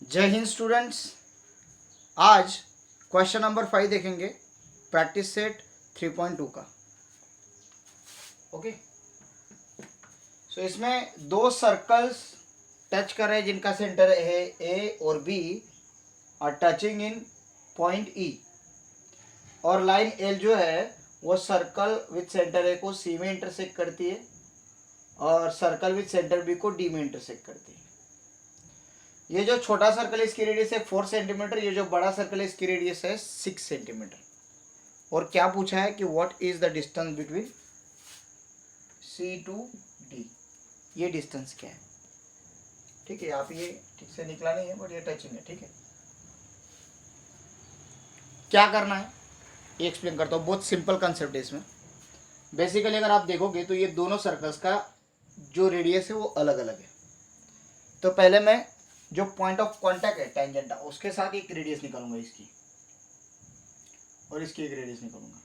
जय हिंद स्टूडेंट्स। आज question number 5 देखेंगे प्रैक्टिस सेट 3.2 का। ओके, सो इसमें दो सर्कल्स टच कर रहे हैं जिनका सेंटर है ए और बी और टचिंग इन पॉइंट ई, और लाइन एल जो है वो सर्कल विथ सेंटर ए को सी में इंटरसेक्ट करती है और सर्कल विथ सेंटर बी को डी में इंटरसेक्ट करती है। ये जो छोटा सर्कल है इसकी रेडियस है 4 सेंटीमीटर, ये जो बड़ा सर्कल है इसकी रेडियस है 6 सेंटीमीटर। और क्या पूछा है कि what is the distance between C to D, ये डिस्टेंस क्या है। ठीक है, आप ये ठीक से निकला नहीं है बट ये टचिंग है। ठीक है, क्या करना है ये एक्सप्लेन करता हूँ। बहुत सिंपल कंसेप्ट है इसमें। बेसिकली अगर आप देखोगे तो ये दोनों सर्कल्स का जो रेडियस है वो अलग अलग है। तो पहले मैं जो पॉइंट ऑफ कांटेक्ट है टेंजेंटा, उसके साथ एक रेडियस निकालूंगा इसकी और इसकी एक रेडियस निकालूंगा।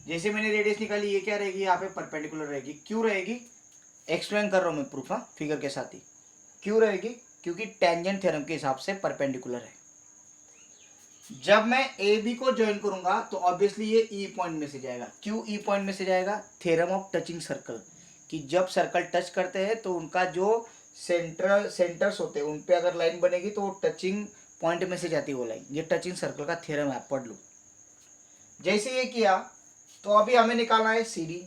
जैसे मैंने रेडियस निकाली, ये क्या रहेगी, यहाँ पे परपेंडिकुलर रहेगी। क्यों रहेगी, एक्सप्लेन कर रहा हूँ मैं प्रूफ, हाँ, फिगर के साथ ही। क्यों रहेगी, क्योंकि टेंजेंट थ्योरम के हिसाब से परपेंडिकुलर है। जब मैं ए बी को ज्वाइन करूंगा तो ऑब्वियसली ये ई पॉइंट में से जाएगा। क्यों ई पॉइंट में से जाएगा, थ्योरम ऑफ टचिंग सर्कल, कि जब सर्कल टच करते हैं तो उनका जो सेंटर्स होते हैं उन पे अगर लाइन बनेगी तो वो टचिंग पॉइंट में से जाती है वो लाइन। ये टचिंग सर्कल का थ्योरम है, आप पढ़ लो। जैसे ये किया तो अभी हमें निकालना है सी डी।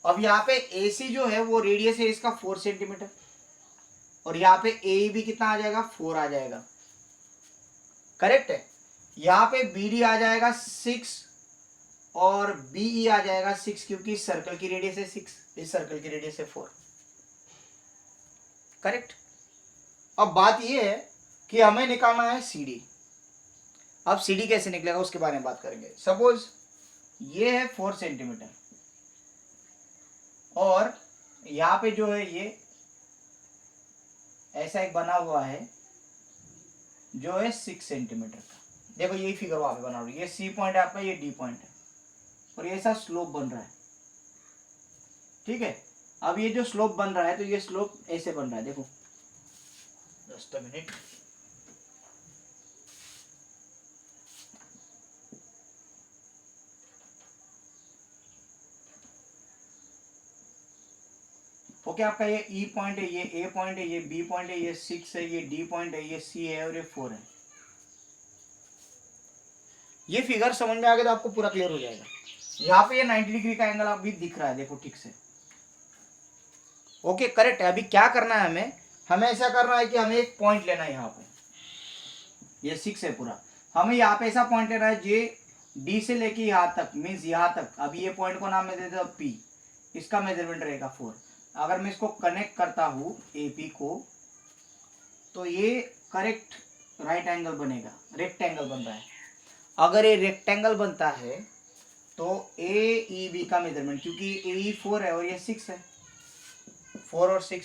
अब यहाँ पे ए सी जो है वो रेडियस है इसका 4 सेंटीमीटर, और यहाँ पे ए भी कितना आ जाएगा, 4 आ जाएगा। करेक्ट है। यहाँ पे बी डी आ जाएगा 6 और बी ई आ जाएगा 6, क्योंकि इस सर्कल की रेडियस है 6, इस सर्कल की रेडियस है 4। करेक्ट। अब बात यह है कि हमें निकालना है सी डी। अब सी डी कैसे निकलेगा उसके बारे में बात करेंगे। सपोज ये है 4 सेंटीमीटर और यहाँ पे जो है ये ऐसा एक बना हुआ है जो है 6 सेंटीमीटर का। देखो यही फिगर वहां पे बना रही है, ये सी पॉइंट है आपका, ये डी पॉइंट है और ये ऐसा स्लोप बन रहा है। ठीक है, अब ये जो स्लोप बन रहा है तो ये स्लोप ऐसे बन रहा है। देखो जस्ट अ मिनट, ओके। आपका ये ई पॉइंट है, ये ए पॉइंट है, ये बी पॉइंट है, ये 6 है, ये डी पॉइंट है, ये सी है और ये 4 है। ये फिगर समझ में आ गया तो आपको पूरा क्लियर हो जाएगा। यहाँ पे ये 90 डिग्री का एंगल अभी दिख रहा है, देखो ठीक से। ओके, करेक्ट है। अभी क्या करना है हमें, हमें ऐसा करना है कि हमें एक पॉइंट लेना है। यहाँ पे ये 6 है पूरा, हमें यहाँ पे ऐसा पॉइंट लेना है जे डी से लेके यहाँ तक, मीन्स यहाँ तक। अभी ये पॉइंट को नाम में दे देता हूँ पी, इसका मेजरमेंट रहेगा 4। अगर मैं इसको कनेक्ट करता हूँ ए पी को तो ये करेक्ट राइट एंगल बनेगा, रेक्टेंगल बन रहा है। अगर ये रेक्टेंगल बनता है तो ए ई बी का मेजरमेंट, क्योंकि ए ई 4 है और ये 6 है, 4 और 6,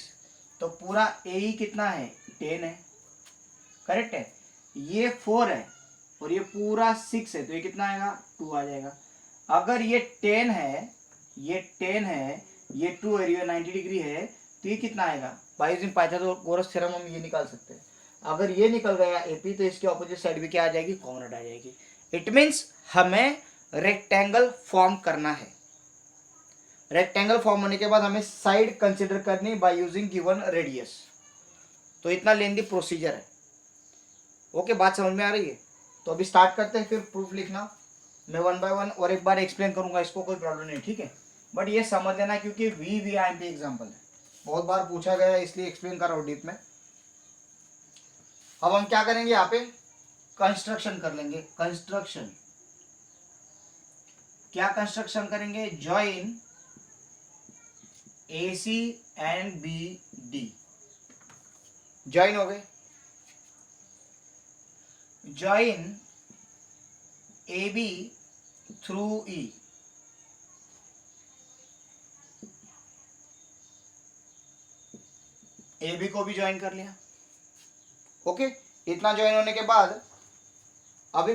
तो पूरा ए ई कितना है, 10 है। करेक्ट है। ये 4 है और ये पूरा 6 है तो ये कितना आएगा, 2 आ जाएगा। अगर ये 10 है, ये 10 है, ये 2 है, ये 90 डिग्री है, तो ये कितना आएगा, बाय यूजिंग पाइथागोरस थ्योरम हम ये निकाल सकते हैं। अगर ये निकल गया एपी तो इसके ऑपोजिट साइड भी क्या आ जाएगी, कॉर्नर आ जाएगी। इट मीन्स हमें रेक्टेंगल फॉर्म करना है। रेक्टेंगल फॉर्म होने के बाद हमें साइड कंसिडर करनी बाय यूजिंग गिवन रेडियस। तो इतना लेंथी प्रोसीजर है। ओके, बात समझ में आ रही है। तो अभी स्टार्ट करते हैं, फिर प्रूफ लिखना मैं 1 बाय 1 और एक बार एक्सप्लेन करूंगा, इसको कोई प्रॉब्लम नहीं। ठीक है, बट ये समझ लेना क्योंकि VVIMP एग्जाम्पल है, बहुत बार पूछा गया है, इसलिए एक्सप्लेन कर रहा हूँ डीप में। अब हम क्या करेंगे, यहाँ पे कंस्ट्रक्शन कर लेंगे। कंस्ट्रक्शन क्या कंस्ट्रक्शन करेंगे, join AC and BD। Join हो गए। Join AB through E। AB को भी ज्वाइन कर लिया। ओके, इतना ज्वाइन होने के बाद अभी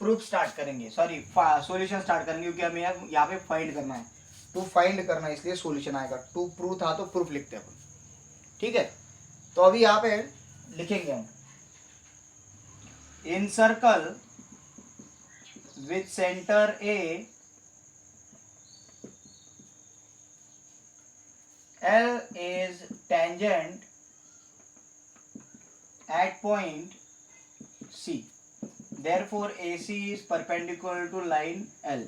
प्रूफ स्टार्ट करेंगे, सॉरी सॉल्यूशन स्टार्ट करेंगे, क्योंकि हमें यहाँ पे फाइंड करना है। टू फाइंड करना है इसलिए सॉल्यूशन आएगा। टू प्रूफ था तो प्रूफ लिखते हैं अपन। ठीक है, तो अभी यहाँ पे लिखेंगे हम in circle with center A, L is tangent at point C. Therefore AC is perpendicular to line L.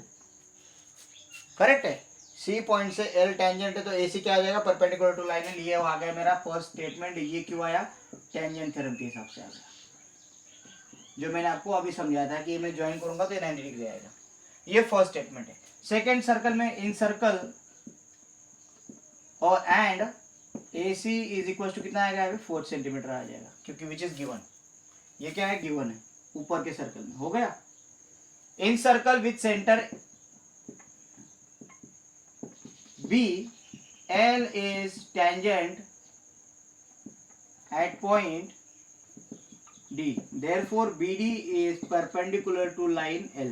Correct है, C पॉइंट से L टेंजेंट है तो AC क्या आ जाएगा, परपेंडिकुलर टू लाइन L. ये आ गया मेरा फर्स्ट स्टेटमेंट. ये क्यों आया, टेंजेंट थ्योरम के हिसाब से आ गया, जो मैंने आपको अभी समझाया था कि मैं ज्वाइन करूंगा तो ये 90 डिग्री आएगा. ये फर्स्ट स्टेटमेंट है. सेकेंड सर्कल में इन सर्कल और and AC is equal to कितना आएगा, 4 सेंटीमीटर आ जाएगा, क्योंकि विच इज गिवन. ये क्या है, गिवन है ऊपर के सर्कल में. हो गया. In circle with centre B, L is tangent at point D. Therefore BD is perpendicular to line L.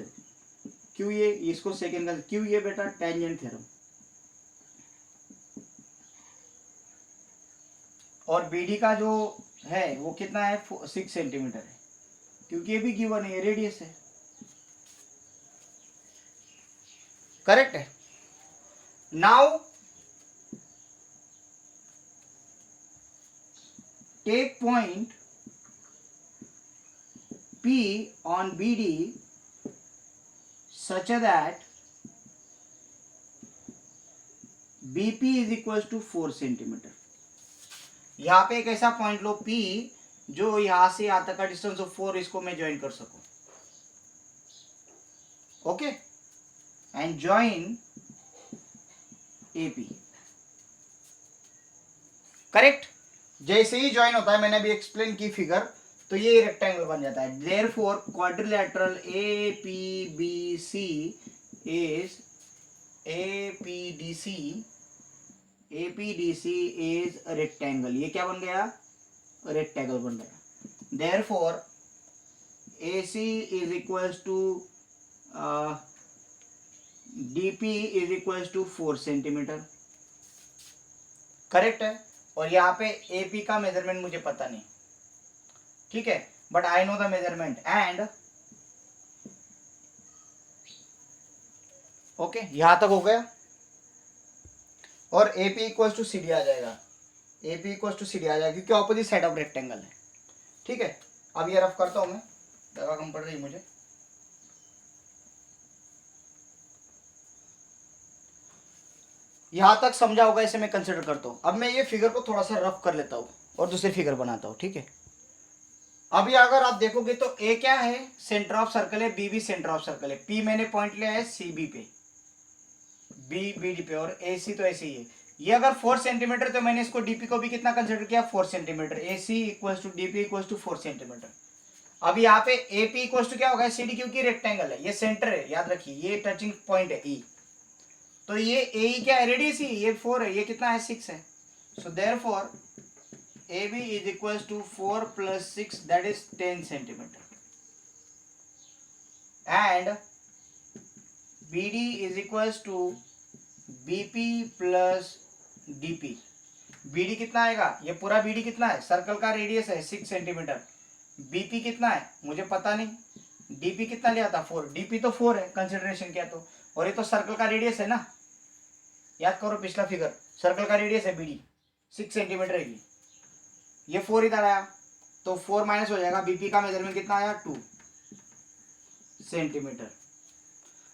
क्यों ये, इसको सेकेंड का क्यों ये बेटा, टेंजेंट थ्योरम. और BD का जो है वो कितना है, 6 सेंटीमीटर है, क्योंकि ये भी गिवन है, रेडियस है. करेक्ट है. Now take point P on BD such that BP is equals to 4 centimetre. यहाँ पे एक ऐसा पॉइंट लो P जो यहाँ से यहाँ तक का डिस्टेंस हो 4, इसको मैं ज्वाइन कर सकूं. Okay, and join AP. Correct. जैसे ही ज्वाइन होता है, मैंने अभी एक्सप्लेन की फिगर, तो ये रेक्टेंगल बन जाता है. Therefore quadrilateral APBC is APDC is rectangle. ये क्या बन गया, रेक्टेंगल बन गया. Therefore AC is equals to DP is equals to 4 centimetre. Correct है. और यहाँ पे AP का मेजरमेंट मुझे पता नहीं, ठीक है, but I know the measurement. And okay, यहां तक हो गया. और AP इक्वल्स टू CD आ जाएगा. AP इक्वल्स टू CD आ जाएगा क्योंकि ऑपोजिट साइड ऑफ रेक्टेंगल है. ठीक है. अब ये रफ करता हूं मैं, जगह कम पड़ रही मुझे. यहां तक समझा होगा, इसे मैं कंसिडर करता हूं. अब मैं ये फिगर को थोड़ा सा रफ कर लेता हूं और दूसरी फिगर बनाता हूं. ठीक है. अभी अगर आप देखोगे तो A क्या है, सेंटर ऑफ सर्कल है, B भी सेंटर ऑफ सर्कल है, P मैंने पॉइंट लिया है CB पे, B BD पे, और AC तो ऐसे ही है. ये अगर 4 सेंटीमीटर, तो मैंने इसको DP को भी कितना कंसिडर किया, 4 centimetre. AC equals to DP equals to 4 centimetre. अब यहाँ पे AP इक्वल्स टू क्या होगा, CD, क्योंकि रेक्टेंगल है, ये सेंटर है, याद रखिए, ये टचिंग पॉइंट है E. तो ये AE क्या है, रेडियस ही, ये 4 है, ये कितना है, 6 है. So therefore AB is equals to 4 plus 6, that is 10 centimeter. And BD is equals to BP plus DP. BD कितना आएगा, ये पूरा BD कितना है, सर्कल का रेडियस है 6 सेंटीमीटर. BP कितना है मुझे पता नहीं. DP कितना लिया था, 4. DP तो 4 है, कंसिडरेशन किया तो. और ये तो सर्कल का रेडियस है ना, याद करो पिछला फिगर, सर्कल का रेडियस है BD 6 सेंटीमीटर है. ये 4 इधर आया तो 4 माइनस हो जाएगा. BP का मेजरमेंट कितना आया, 2 सेंटीमीटर.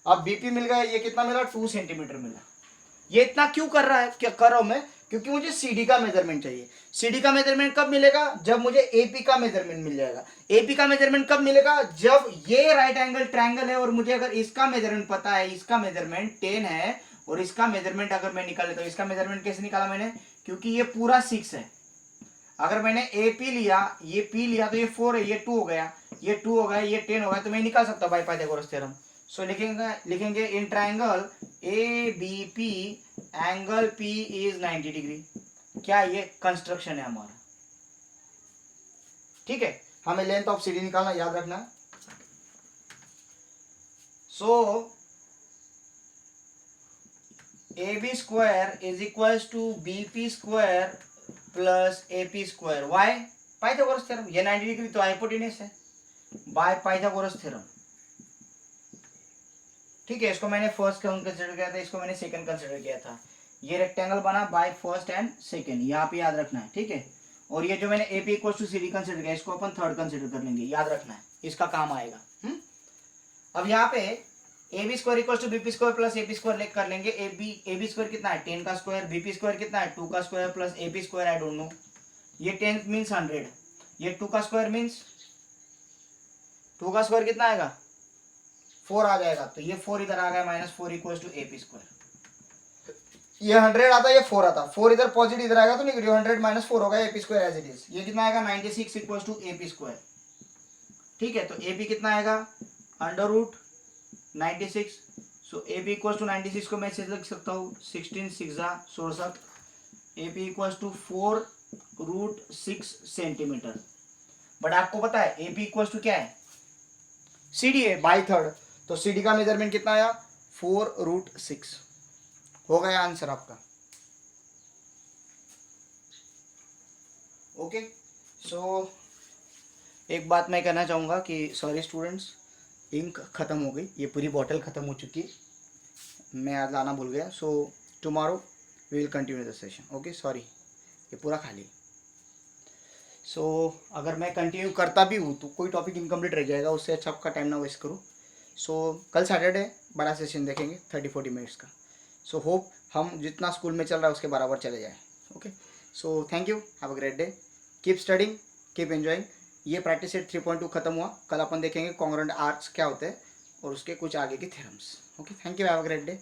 अब BP मिल गया, ये कितना मिला, 2 सेंटीमीटर मिला. ये इतना क्यों कर रहा है, क्या कर रहा हूं मैं, क्योंकि मुझे CD का मेजरमेंट चाहिए. CD का मेजरमेंट कब मिलेगा, जब मुझे AP का मेजरमेंट मिल जाएगा. AP का मेजरमेंट कब मिलेगा, जब ये राइट एंगल ट्रायंगल है और मुझे अगर इसका मेजरमेंट पता है, इसका मेजरमेंट 10 है और इसका मेजरमेंट अगर मैं निकाल लेता हूं. इसका मेजरमेंट कैसे निकाला मैंने, क्योंकि ये पूरा 6 है. अगर मैंने AP लिया, ये P लिया, तो ये 4 है, ये 2 हो गया, ये 2 हो गया, ये 10 हो गया, तो मैं निकाल सकता हूं बाय पाइथागोरस थ्योरम. सो लिखेंगे in triangle ABP angle P is 90 degree. क्या ये कंस्ट्रक्शन है हमारा. ठीक है. हमें लेंथ ऑफ CD निकालना, याद रखना. So AB square is equals to BP square plus AP square. Why, Pythagoras theorem. ये 90 डिग्री तो हाइपोटेन्यूस है, बाय पाइथागोरस थ्योरम। ठीक है, इसको मैंने फर्स्ट कंसिडर किया था, इसको मैंने सेकंड कंसिडर किया था। ये रेक्टेंगल बना बाय फर्स्ट एंड सेकंड, यहाँ पे याद रखना है। ठीक है, और ये जो मैंने AP equal to CD consider किया, इसको अपन थर्ड कंसिडर कर लेंगे, याद रखना है, इसका काम आएगा। अब यहाँ पे AB square equal to BP square plus AP square कर लेंगे। AB स्क्वायर कितना है 10 का स्क्वायर, BP स्क्वायर कितना है 2 का square plus AP square I don't know, ये 10 मीन्स 100, ये 2 का स्क्वायर मीन्स 2 का स्क्वायर कितना आएगा 4 आ जाएगा, तो ये 4 इधर आ गया, -4 इक्वल टू AP स्क्वायर। ये 100 आता, ये 4 आता, 4 इधर पॉजिटिव इधर आएगा तो नेगेटिव, 100 - 4 होगा AP square as it is. ये कितना आएगा 96 इक्वल टू AP स्क्वायर। ठीक है, तो AP कितना आएगा √96, सो AP इक्वल टू 96 को मैं ऐसे लिख सकता हूँ 16 6 16, AP equal to 4√6 centimetre. But आपको पता है AP इक्वल टू क्या है CD है बाई थर्ड, तो CD का मेजरमेंट कितना आया 4√6। हो गया आंसर आपका। ओके, सो एक बात मैं कहना चाहूँगा कि सॉरी स्टूडेंट्स, इंक ख़त्म हो गई, ये पूरी बॉटल ख़त्म हो चुकी है, मैं आज लाना भूल गया। So tomorrow we will continue the session. Okay, sorry ये पूरा खाली। सो अगर मैं कंटिन्यू करता भी हूँ तो कोई टॉपिक इनकम्प्लीट रह जाएगा, उससे अच्छा आपका टाइम ना वेस्ट करूँ। सो कल सैटरडे बड़ा सेशन देखेंगे 30-40 मिनट्स का। सो होप हम जितना स्कूल में चल रहा है उसके बराबर चले जाए। Okay, so thank you, have a great day, keep studying, keep enjoying. ये प्रैक्टिस सेट 3.2 खत्म हुआ, कल अपन देखेंगे कॉन्ग्रुएंट आर्क्स क्या होते हैं और उसके कुछ आगे के theorems. Okay, thank you, have a great day.